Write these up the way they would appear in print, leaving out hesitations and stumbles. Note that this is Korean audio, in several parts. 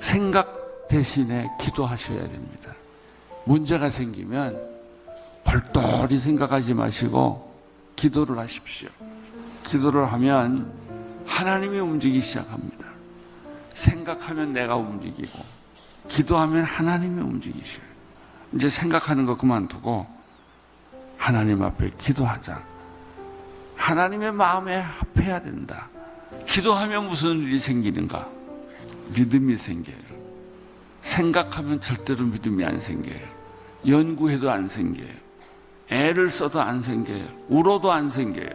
생각 대신에 기도하셔야 됩니다. 문제가 생기면 벌떡이 생각하지 마시고 기도를 하십시오. 기도를 하면 하나님이 움직이기 시작합니다. 생각하면 내가 움직이고 기도하면 하나님이 움직이셔요. 이제 생각하는 거 그만두고 하나님 앞에 기도하자. 하나님의 마음에 합해야 된다. 기도하면 무슨 일이 생기는가? 믿음이 생겨요. 생각하면 절대로 믿음이 안 생겨요. 연구해도 안 생겨요. 애를 써도 안 생겨요. 울어도 안 생겨요.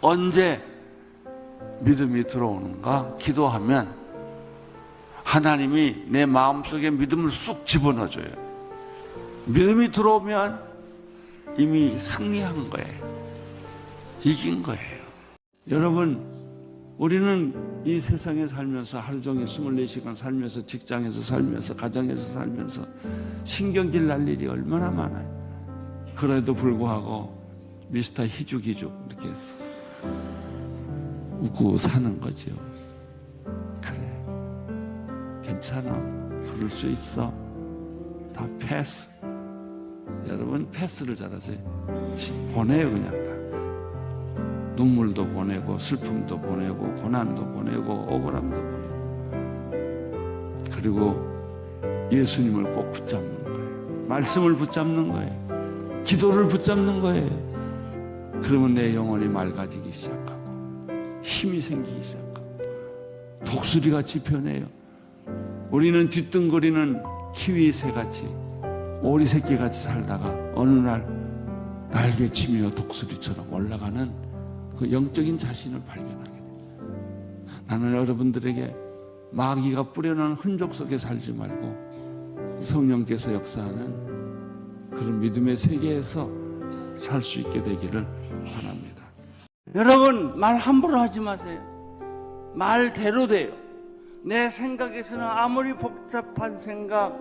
언제 믿음이 들어오는가? 기도하면 하나님이 내 마음속에 믿음을 쑥 집어넣어줘요. 믿음이 들어오면 이미 승리한 거예요. 이긴 거예요. 여러분, 우리는 이 세상에 살면서 하루 종일 24시간 살면서 직장에서 살면서 가정에서 살면서 신경질 날 일이 얼마나 많아요. 그래도 불구하고 미스터 희죽희죽 이렇게 해서 웃고 사는 거죠. 그래, 괜찮아, 그럴 수 있어, 다 패스. 여러분 패스를 잘하세요. 보내요. 그냥 다 눈물도 보내고 슬픔도 보내고 고난도 보내고 억울함도 보내고, 그리고 예수님을 꼭 붙잡는 거예요. 말씀을 붙잡는 거예요. 기도를 붙잡는 거예요. 그러면 내 영혼이 맑아지기 시작하고 힘이 생기기 시작하고 독수리같이 변해요. 우리는 뒤뚱거리는 키위새같이 오리새끼같이 살다가 어느 날 날개치며 독수리처럼 올라가는 그 영적인 자신을 발견하게 됩니다. 나는 여러분들에게 마귀가 뿌려놓은 흔적 속에 살지 말고 성령께서 역사하는 그런 믿음의 세계에서 살 수 있게 되기를 바랍니다. 여러분, 말 함부로 하지 마세요. 말대로 돼요. 내 생각에서는 아무리 복잡한 생각,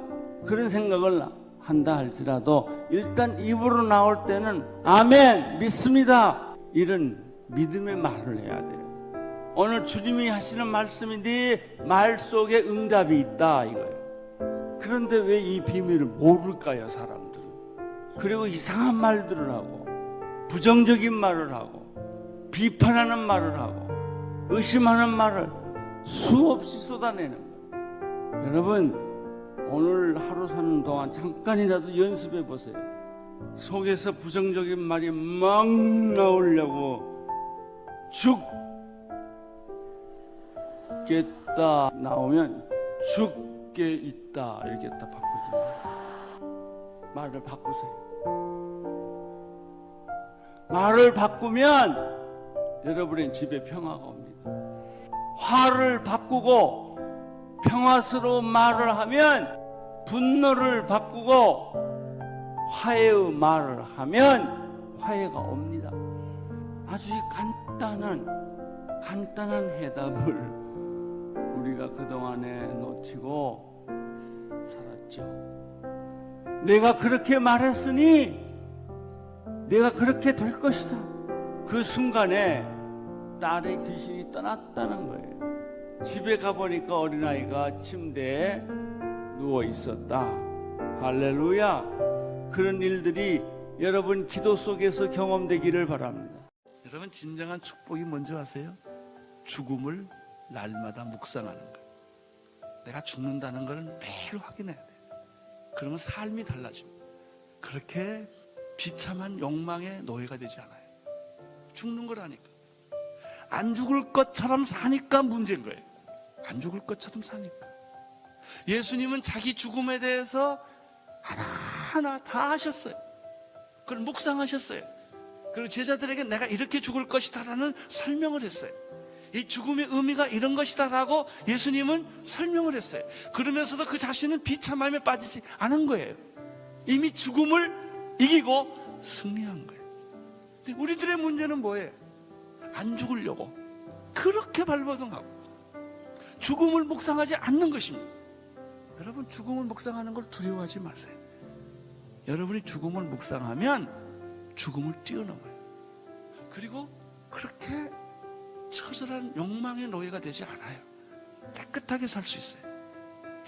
그런 생각을 한다 할지라도 일단 입으로 나올 때는 아멘, 믿습니다, 이런 믿음의 말을 해야 돼요. 오늘 주님이 하시는 말씀이 네 말 속에 응답이 있다 이거예요. 그런데 왜 이 비밀을 모를까요, 사람들은? 그리고 이상한 말들을 하고 부정적인 말을 하고 비판하는 말을 하고 의심하는 말을 수없이 쏟아내는 거예요. 여러분, 오늘 하루 사는 동안 잠깐이라도 연습해 보세요. 속에서 부정적인 말이 막 나오려고 죽겠다 나오면 죽게 있다 이렇게 딱 바꾸세요. 말을 바꾸세요. 말을 바꾸면 여러분의 집에 평화가 옵니다. 화를 바꾸고 평화스러운 말을 하면, 분노를 바꾸고 화해의 말을 하면 화해가 옵니다. 아주 간단한 해답을 우리가 그동안에 놓치고 살았죠. 내가 그렇게 말했으니 내가 그렇게 될 것이다. 그 순간에 딸의 귀신이 떠났다는 거예요. 집에 가보니까 어린아이가 침대에 누워 있었다. 할렐루야. 그런 일들이 여러분 기도 속에서 경험되기를 바랍니다. 여러분, 진정한 축복이 뭔지 아세요? 죽음을 날마다 묵상하는 거예요. 내가 죽는다는 걸 매일 확인해야 돼요. 그러면 삶이 달라집니다. 그렇게 비참한 욕망의 노예가 되지 않아요. 죽는 거라니까. 안 죽을 것처럼 사니까 문제인 거예요. 안 죽을 것처럼 사니까. 예수님은 자기 죽음에 대해서 하나하나 다 하셨어요. 그걸 묵상하셨어요. 그리고 제자들에게 내가 이렇게 죽을 것이다 라는 설명을 했어요. 이 죽음의 의미가 이런 것이다 라고 예수님은 설명을 했어요. 그러면서도 그 자신은 비참함에 빠지지 않은 거예요. 이미 죽음을 이기고 승리한 거예요. 근데 우리들의 문제는 뭐예요? 안 죽으려고 그렇게 발버둥하고 죽음을 묵상하지 않는 것입니다. 여러분, 죽음을 묵상하는 걸 두려워하지 마세요. 여러분이 죽음을 묵상하면 죽음을 뛰어넘어요. 그리고 그렇게 처절한 욕망의 노예가 되지 않아요. 깨끗하게 살 수 있어요.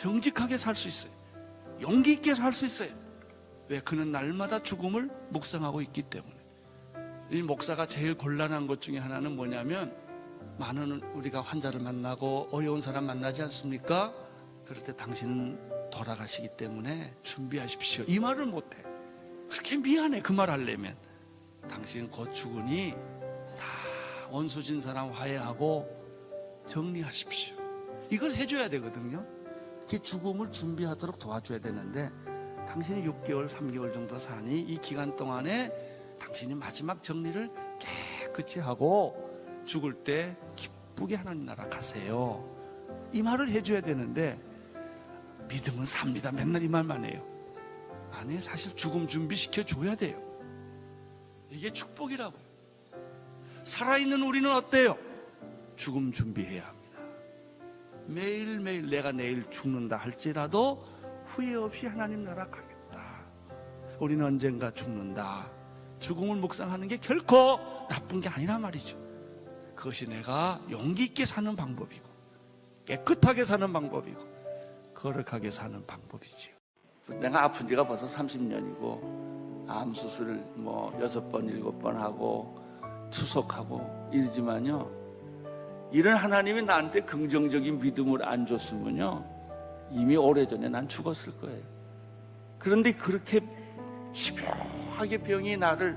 정직하게 살 수 있어요. 용기 있게 살 수 있어요. 왜? 그는 날마다 죽음을 묵상하고 있기 때문에. 이 목사가 제일 곤란한 것 중에 하나는 뭐냐면, 많은 우리가 환자를 만나고 어려운 사람 만나지 않습니까? 그럴 때 당신은 돌아가시기 때문에 준비하십시오, 이 말을 못해. 그렇게 미안해, 그 말 하려면. 당신 곧 죽으니 다 원수진 사람 화해하고 정리하십시오, 이걸 해줘야 되거든요. 그 죽음을 준비하도록 도와줘야 되는데, 당신이 6개월, 3개월 정도 사니 이 기간 동안에 당신이 마지막 정리를 깨끗이 하고 죽을 때 기쁘게 하나님 나라 가세요, 이 말을 해줘야 되는데, 믿음은 삽니다, 맨날 이 말만 해요. 아니, 사실 죽음 준비시켜 줘야 돼요. 이게 축복이라고요. 살아있는 우리는 어때요? 죽음 준비해야 합니다. 매일매일 내가 내일 죽는다 할지라도 후회 없이 하나님 나라 가겠다, 우리는 언젠가 죽는다, 죽음을 묵상하는 게 결코 나쁜 게 아니란 말이죠. 그것이 내가 용기 있게 사는 방법이고, 깨끗하게 사는 방법이고, 거룩하게 사는 방법이지요. 내가 아픈 지가 벌써 30년이고 암 수술을 6번, 7번 하고 투석하고 이러지만요, 이런 하나님이 나한테 긍정적인 믿음을 안 줬으면요, 이미 오래전에 난 죽었을 거예요. 그런데 그렇게 집요하게 병이 나를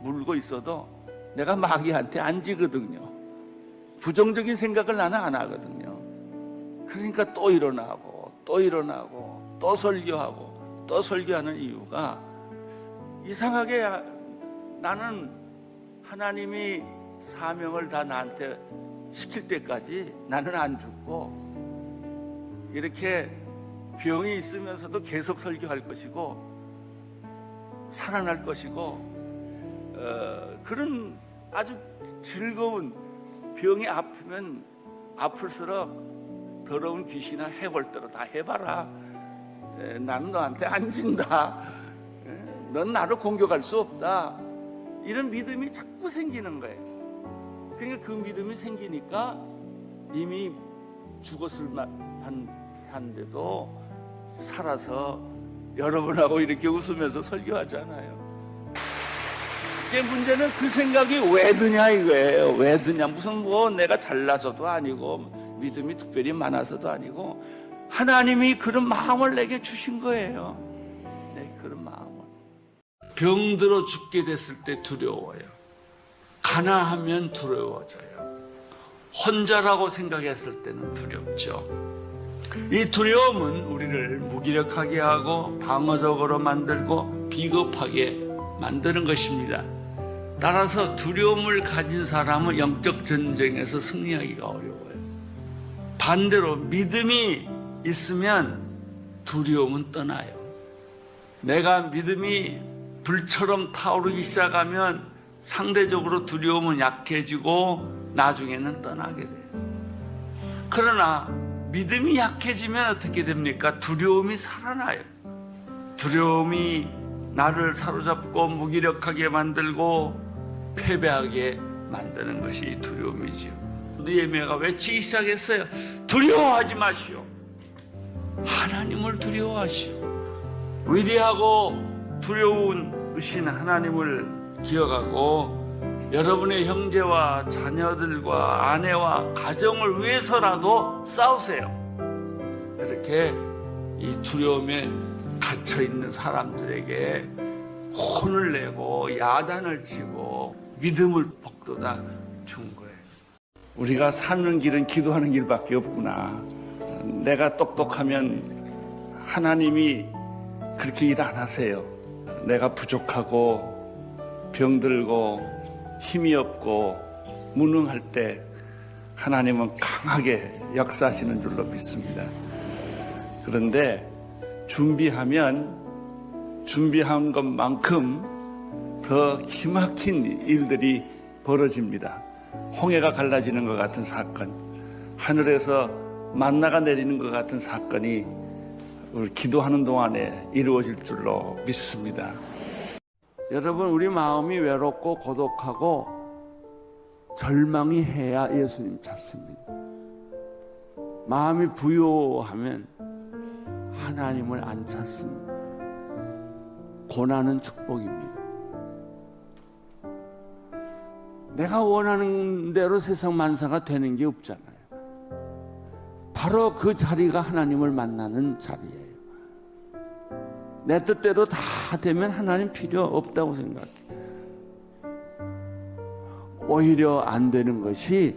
물고 있어도 내가 마귀한테 안 지거든요. 부정적인 생각을 나는 안 하거든요. 그러니까 또 일어나고 또 일어나고 또 설교하고 또 설교하는 이유가, 이상하게 나는 하나님이 사명을 다 나한테 시킬 때까지 나는 안 죽고, 이렇게 병이 있으면서도 계속 설교할 것이고 살아날 것이고, 그런 아주 즐거운, 병이 아프면 아플수록 더러운 귀신이나 해골대로 다 해봐라, 나는 너한테 안 진다, 넌 나를 공격할 수 없다, 이런 믿음이 자꾸 생기는 거예요. 그러니까 그 믿음이 생기니까 이미 죽었을 만한데도 살아서 여러분하고 이렇게 웃으면서 설교하잖아요. 문제는 그 생각이 왜 드냐 이거예요. 왜 드냐, 무슨 내가 잘나서도 아니고 믿음이 특별히 많아서도 아니고, 하나님이 그런 마음을 내게 주신 거예요. 네, 그런 마음을. 병들어 죽게 됐을 때 두려워요. 가난하면 두려워져요. 혼자라고 생각했을 때는 두렵죠. 이 두려움은 우리를 무기력하게 하고 방어적으로 만들고 비겁하게 만드는 것입니다. 따라서 두려움을 가진 사람은 영적 전쟁에서 승리하기가 어려워요. 반대로 믿음이 있으면 두려움은 떠나요. 내가 믿음이 불처럼 타오르기 시작하면 상대적으로 두려움은 약해지고 나중에는 떠나게 돼요. 그러나 믿음이 약해지면 어떻게 됩니까? 두려움이 살아나요. 두려움이 나를 사로잡고 무기력하게 만들고 패배하게 만드는 것이 두려움이지요. 느헤미야가 외치기 시작했어요. 두려워하지 마시오. 하나님을 두려워하시오. 위대하고 두려우신 하나님을 기억하고, 여러분의 형제와 자녀들과 아내와 가정을 위해서라도 싸우세요. 이렇게 이 두려움에 갇혀있는 사람들에게 혼을 내고 야단을 치고 믿음을 북돋아 준 거예요. 우리가 사는 길은 기도하는 길밖에 없구나. 내가 똑똑하면 하나님이 그렇게 일 안 하세요. 내가 부족하고 병들고 힘이 없고 무능할 때 하나님은 강하게 역사하시는 줄로 믿습니다. 그런데 준비한 것만큼 더 기막힌 일들이 벌어집니다. 홍해가 갈라지는 것 같은 사건, 하늘에서 만나가 내리는 것 같은 사건이 우리 기도하는 동안에 이루어질 줄로 믿습니다. 여러분, 우리 마음이 외롭고 고독하고 절망이 해야 예수님 찾습니다. 마음이 부요하면 하나님을 안 찾습니다. 고난은 축복입니다. 내가 원하는 대로 세상 만사가 되는 게 없잖아요. 바로 그 자리가 하나님을 만나는 자리예요. 내 뜻대로 다 되면 하나님 필요 없다고 생각해. 오히려 안 되는 것이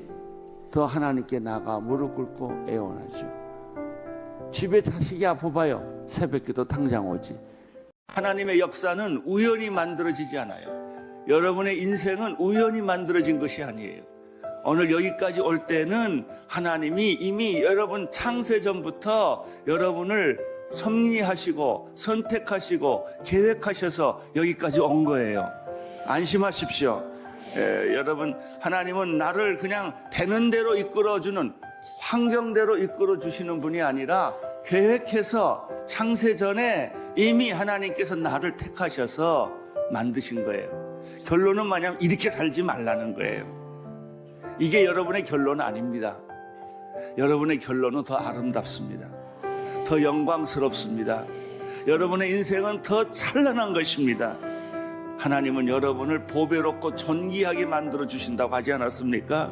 더 하나님께 나가 무릎 꿇고 애원하죠. 집에 자식이 아파봐요. 새벽기도 당장 오지. 하나님의 역사는 우연히 만들어지지 않아요. 여러분의 인생은 우연히 만들어진 것이 아니에요. 오늘 여기까지 올 때는 하나님이 이미 여러분 창세전부터 여러분을 섭리하시고 선택하시고 계획하셔서 여기까지 온 거예요. 안심하십시오. 여러분, 하나님은 나를 그냥 되는 대로 이끌어주는, 환경대로 이끌어주시는 분이 아니라 계획해서 창세전에 이미 하나님께서 나를 택하셔서 만드신 거예요. 결론은 뭐냐면 이렇게 살지 말라는 거예요. 이게 여러분의 결론은 아닙니다. 여러분의 결론은 더 아름답습니다. 더 영광스럽습니다. 여러분의 인생은 더 찬란한 것입니다. 하나님은 여러분을 보배롭고 존귀하게 만들어 주신다고 하지 않았습니까?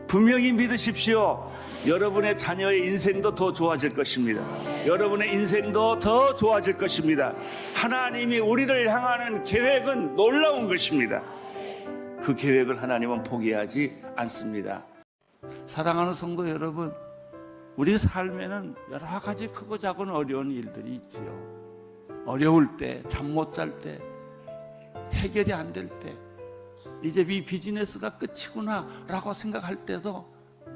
분명히 믿으십시오. 여러분의 자녀의 인생도 더 좋아질 것입니다. 여러분의 인생도 더 좋아질 것입니다. 하나님이 우리를 향하는 계획은 놀라운 것입니다. 그 계획을 하나님은 포기하지 않습니다. 사랑하는 성도 여러분, 우리 삶에는 여러 가지 크고 작은 어려운 일들이 있지요. 어려울 때, 잠 못 잘 때, 해결이 안 될 때, 이제 이 비즈니스가 끝이구나 라고 생각할 때도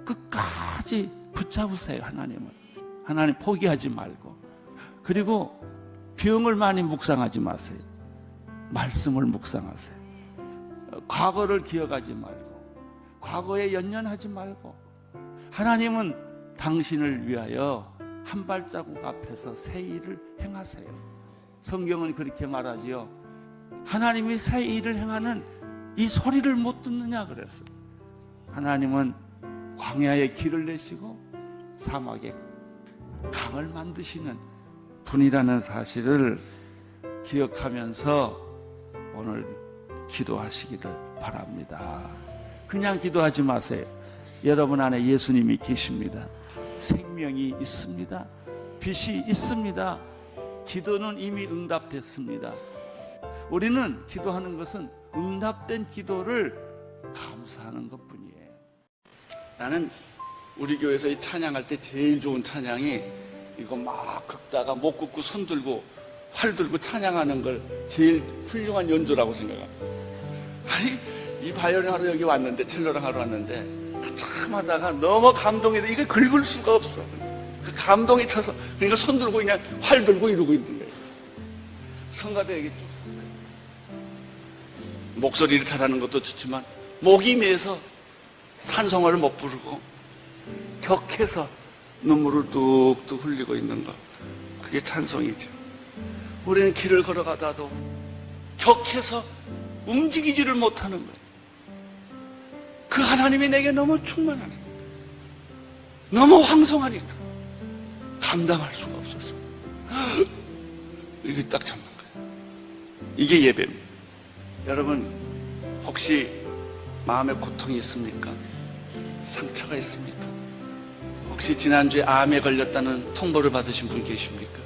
끝까지 붙잡으세요. 하나님을. 하나님 포기하지 말고. 그리고 병을 많이 묵상하지 마세요. 말씀을 묵상하세요. 과거를 기억하지 말고, 과거에 연연하지 말고, 하나님은 당신을 위하여 한 발자국 앞에서 새 일을 행하세요. 성경은 그렇게 말하지요. 하나님이 새 일을 행하는 이 소리를 못 듣느냐 그랬어요. 하나님은 광야에 길을 내시고 사막에 강을 만드시는 분이라는 사실을 기억하면서 오늘 기도하시기를 바랍니다. 그냥 기도하지 마세요. 여러분 안에 예수님이 계십니다. 생명이 있습니다. 빛이 있습니다. 기도는 이미 응답됐습니다. 우리는 기도하는 것은 응답된 기도를 감사하는 것뿐이에요. 나는 우리 교회에서 이 찬양할 때 제일 좋은 찬양이 이거 막 긁다가 목 긋고 손 들고 활 들고 찬양하는 걸 제일 훌륭한 연주라고 생각합니다. 아니, 이 바이올린 하러 여기 왔는데, 첼로랑 하러 왔는데 참 하다가 너무 감동이 돼. 이거 긁을 수가 없어. 그 감동이 차서 그러니까 손 들고 그냥 활 들고 이러고 있는 거예요. 성가대에게 좀 목소리를 잘하는 것도 좋지만 목이 메서 찬송을 못 부르고 격해서 눈물을 뚝뚝 흘리고 있는 것, 그게 찬송이죠. 우리는 길을 걸어가다도 격해서 움직이지를 못하는 거예요. 그 하나님이 내게 너무 충만하네, 너무 황송하니까 감당할 수가 없었어. 이게 딱 잡는 거예요. 이게 예배입니다. 여러분, 혹시 마음에 고통이 있습니까? 상처가 있습니까? 혹시 지난주에 암에 걸렸다는 통보를 받으신 분 계십니까?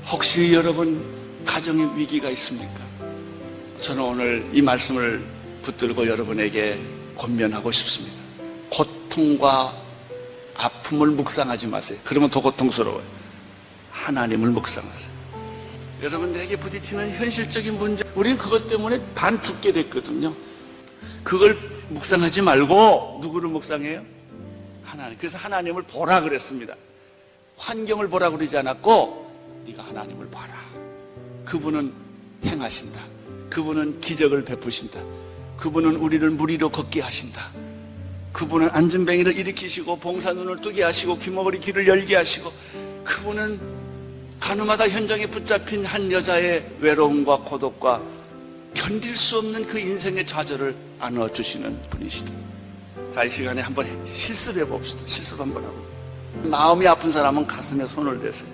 혹시 여러분 가정에 위기가 있습니까? 저는 오늘 이 말씀을 붙들고 여러분에게 권면하고 싶습니다. 고통과 아픔을 묵상하지 마세요. 그러면 더 고통스러워요. 하나님을 묵상하세요. 여러분, 내게 부딪히는 현실적인 문제, 우리는 그것 때문에 반 죽게 됐거든요. 그걸 묵상하지 말고 누구를 묵상해요? 하나님. 그래서 하나님을 보라 그랬습니다. 환경을 보라 그러지 않았고 네가 하나님을 봐라. 그분은 행하신다. 그분은 기적을 베푸신다. 그분은 우리를 물 위로 걷게 하신다. 그분은 안전뱅이를 일으키시고 봉사 눈을 뜨게 하시고 귀머거리 귀를 열게 하시고, 그분은 가늠하다 현장에 붙잡힌 한 여자의 외로움과 고독과 견딜 수 없는 그 인생의 좌절을 안아주시는 분이시다. 자, 이 시간에 한번 실습해 봅시다. 실습 한번 하고. 마음이 아픈 사람은 가슴에 손을 대세요.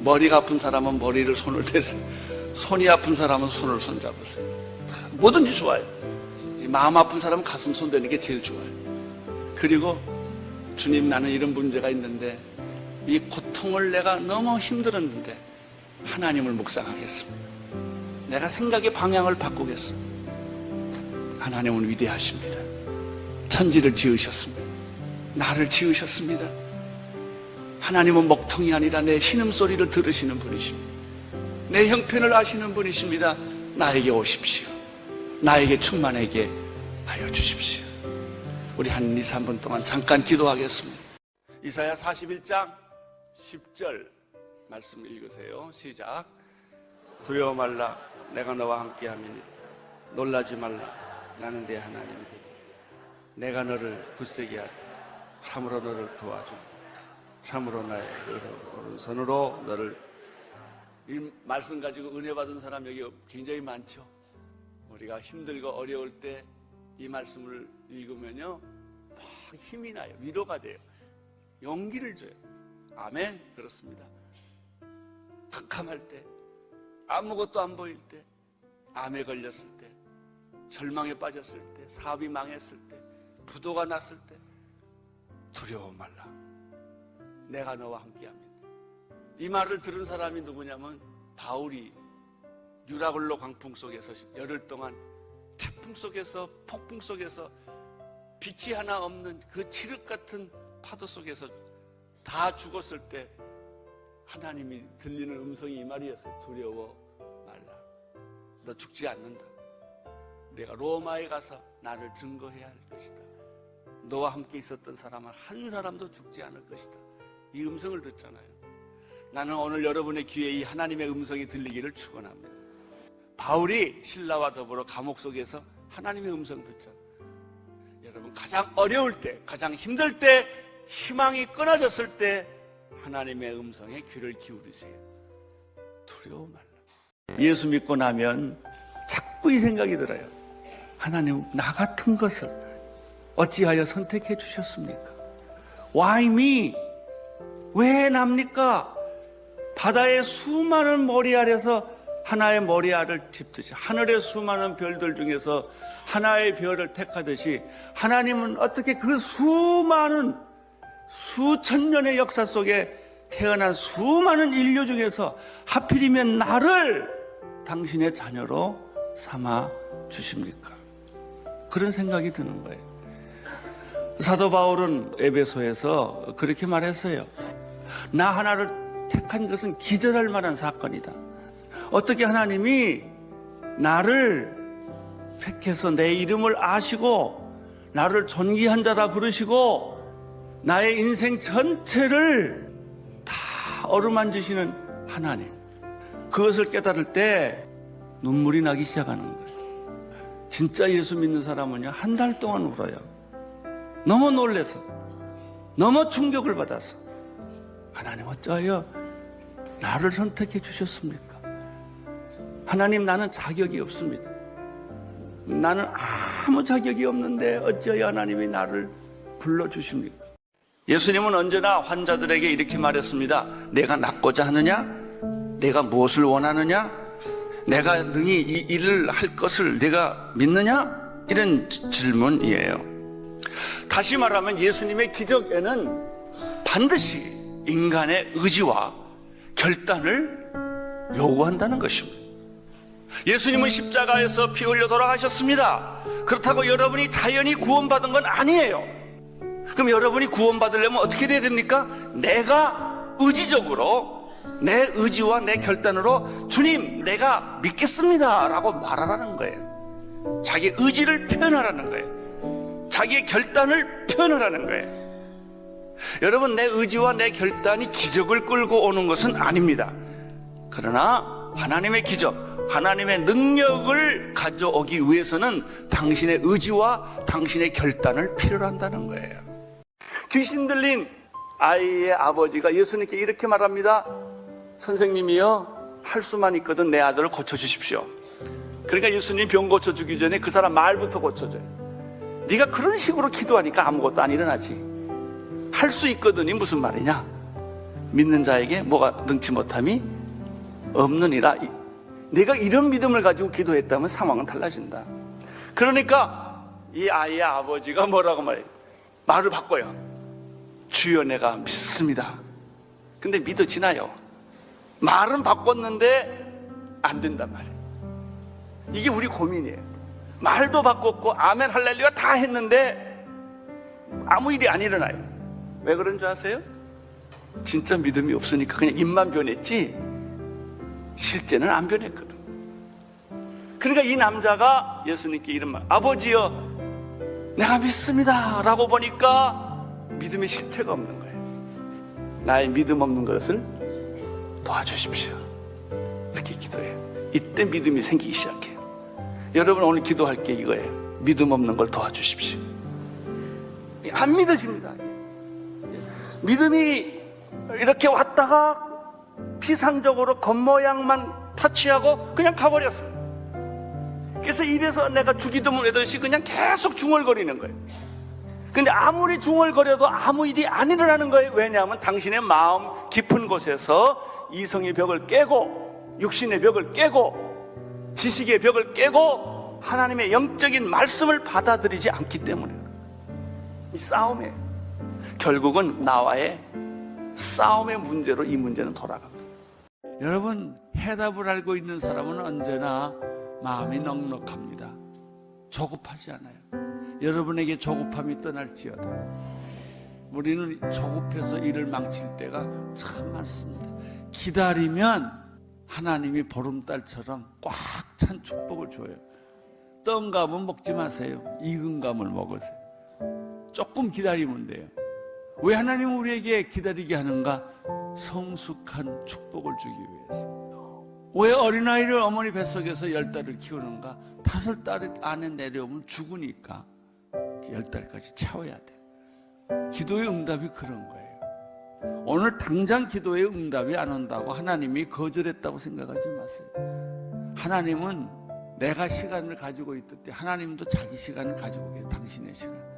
머리가 아픈 사람은 머리를 손을 대세요. 손이 아픈 사람은 손을 손잡으세요. 뭐든지 좋아요. 마음 아픈 사람은 가슴 손대는 게 제일 좋아요. 그리고 주님, 나는 이런 문제가 있는데 이 고통을 내가 너무 힘들었는데 하나님을 묵상하겠습니다. 내가 생각의 방향을 바꾸겠습니다. 하나님은 위대하십니다. 천지를 지으셨습니다. 나를 지으셨습니다. 하나님은 먹통이 아니라 내 신음소리를 들으시는 분이십니다. 내 형편을 아시는 분이십니다. 나에게 오십시오. 나에게 충만하게 하여 주십시오. 우리 한 2, 3분 동안 잠깐 기도하겠습니다. 이사야 41장 10절 말씀 읽으세요. 시작. 두려워 말라, 내가 너와 함께함이니 놀라지 말라, 나는 내 하나님이니 내가 너를 굳세게 하리. 참으로 너를 도와주리. 참으로 나의 오른손으로 너를. 이 말씀 가지고 은혜 받은 사람 여기 굉장히 많죠. 우리가 힘들고 어려울 때 이 말씀을 읽으면요 막 힘이 나요. 위로가 돼요. 용기를 줘요. 아멘. 그렇습니다. 캄캄할 때, 아무것도 안 보일 때, 암에 걸렸을 때, 절망에 빠졌을 때, 사업이 망했을 때, 부도가 났을 때 두려워 말라, 내가 너와 함께합니다. 이 말을 들은 사람이 누구냐면 바울이 유라굴로 광풍 속에서 열흘 동안 태풍 속에서, 폭풍 속에서, 빛이 하나 없는 그 칠흑 같은 파도 속에서 다 죽었을 때 하나님이 들리는 음성이 이 말이었어요. 두려워 말라, 너 죽지 않는다. 내가 로마에 가서 나를 증거해야 할 것이다. 너와 함께 있었던 사람은 한 사람도 죽지 않을 것이다. 이 음성을 듣잖아요. 나는 오늘 여러분의 귀에 이 하나님의 음성이 들리기를 축원합니다. 바울이 신라와 더불어 감옥 속에서 하나님의 음성 듣잖아요. 여러분, 가장 어려울 때, 가장 힘들 때, 희망이 끊어졌을 때 하나님의 음성에 귀를 기울이세요. 두려워 말라. 예수 믿고 나면 자꾸 이 생각이 들어요. 하나님, 나 같은 것을 어찌하여 선택해 주셨습니까? Why me? 왜 납니까? 바다의 수많은 머리 아래서 하나의 머리알을 짚듯이, 하늘의 수많은 별들 중에서 하나의 별을 택하듯이 하나님은 어떻게 그 수많은 수천 년의 역사 속에 태어난 수많은 인류 중에서 하필이면 나를 당신의 자녀로 삼아 주십니까? 그런 생각이 드는 거예요. 사도 바울은 에베소에서 그렇게 말했어요. 나 하나를 택한 것은 기절할 만한 사건이다. 어떻게 하나님이 나를 택해서 내 이름을 아시고 나를 존귀한 자라 부르시고 나의 인생 전체를 다 어루만지시는 하나님, 그것을 깨달을 때 눈물이 나기 시작하는 거예요. 진짜 예수 믿는 사람은요, 한 달 동안 울어요. 너무 놀라서, 너무 충격을 받아서. 하나님, 어찌하여 나를 선택해 주셨습니까? 하나님, 나는 자격이 없습니다. 나는 아무 자격이 없는데 어찌하여 하나님이 나를 불러주십니까? 예수님은 언제나 환자들에게 이렇게 말했습니다. 내가 낫고자 하느냐? 내가 무엇을 원하느냐? 내가 능히 이 일을 할 것을 내가 믿느냐? 이런 질문이에요. 다시 말하면 예수님의 기적에는 반드시 인간의 의지와 결단을 요구한다는 것입니다. 예수님은 십자가에서 피 흘려 돌아가셨습니다. 그렇다고 여러분이 자연히 구원받은 건 아니에요. 그럼 여러분이 구원받으려면 어떻게 돼야 됩니까? 내가 의지적으로, 내 의지와 내 결단으로 주님, 내가 믿겠습니다 라고 말하라는 거예요. 자기 의지를 표현하라는 거예요. 자기의 결단을 표현하라는 거예요. 여러분, 내 의지와 내 결단이 기적을 끌고 오는 것은 아닙니다. 그러나 하나님의 기적, 하나님의 능력을 가져오기 위해서는 당신의 의지와 당신의 결단을 필요로 한다는 거예요. 귀신 들린 아이의 아버지가 예수님께 이렇게 말합니다. 선생님이요, 할 수만 있거든 내 아들을 고쳐주십시오. 그러니까 예수님이 병 고쳐주기 전에 그 사람 말부터 고쳐줘요. 네가 그런 식으로 기도하니까 아무것도 안 일어나지. 할 수 있거든이 무슨 말이냐? 믿는 자에게 뭐가 능치 못함이 없느니라. 내가 이런 믿음을 가지고 기도했다면 상황은 달라진다. 그러니까 이 아이의 아버지가 뭐라고 말해요? 말을 바꿔요. 주여 내가 믿습니다. 근데 믿어지나요? 말은 바꿨는데 안 된단 말이에요. 이게 우리 고민이에요. 말도 바꿨고 아멘 할렐루야 다 했는데 아무 일이 안 일어나요. 왜 그런 줄 아세요? 진짜 믿음이 없으니까 그냥 입만 변했지 실제는 안 변했거든. 그러니까 이 남자가 예수님께 이런 말, 아버지여 내가 믿습니다 라고 보니까 믿음의 실체가 없는 거예요. 나의 믿음 없는 것을 도와주십시오. 이렇게 기도해요. 이때 믿음이 생기기 시작해요. 여러분 오늘 기도할 게 이거예요. 믿음 없는 걸 도와주십시오. 안 믿어집니다. 믿음이 이렇게 왔다가 피상적으로 겉모양만 타치하고 그냥 가버렸어요. 그래서 입에서 내가 주기도 못하듯이 그냥 계속 중얼거리는 거예요. 근데 아무리 중얼거려도 아무 일이 안 일어나는 거예요. 왜냐하면 당신의 마음 깊은 곳에서 이성의 벽을 깨고 육신의 벽을 깨고 지식의 벽을 깨고 하나님의 영적인 말씀을 받아들이지 않기 때문에 이 싸움이에요. 결국은 나와의 싸움의 문제로 이 문제는 돌아갑니다. 여러분, 해답을 알고 있는 사람은 언제나 마음이 넉넉합니다. 조급하지 않아요. 여러분에게 조급함이 떠날지어다. 우리는 조급해서 일을 망칠 때가 참 많습니다. 기다리면 하나님이 보름달처럼 꽉 찬 축복을 줘요. 뜬감은 먹지 마세요. 익은 감을 먹으세요. 조금 기다리면 돼요. 왜 하나님은 우리에게 기다리게 하는가? 성숙한 축복을 주기 위해서. 왜 어린아이를 어머니 뱃속에서 10달을 키우는가? 5달 안에 내려오면 죽으니까 10달까지 채워야 돼요. 기도의 응답이 그런 거예요. 오늘 당장 기도의 응답이 안 온다고 하나님이 거절했다고 생각하지 마세요. 하나님은 내가 시간을 가지고 있을 때 하나님도 자기 시간을 가지고 계세요. 당신의 시간.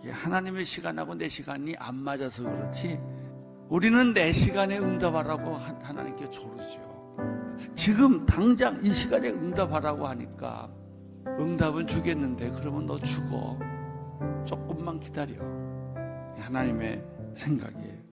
하나님의 시간하고 내 시간이 안 맞아서 그렇지 우리는 내 시간에 응답하라고 하나님께 조르죠. 지금 당장 이 시간에 응답하라고 하니까 응답은 주겠는데 그러면 너 죽어. 조금만 기다려. 하나님의 생각이에요.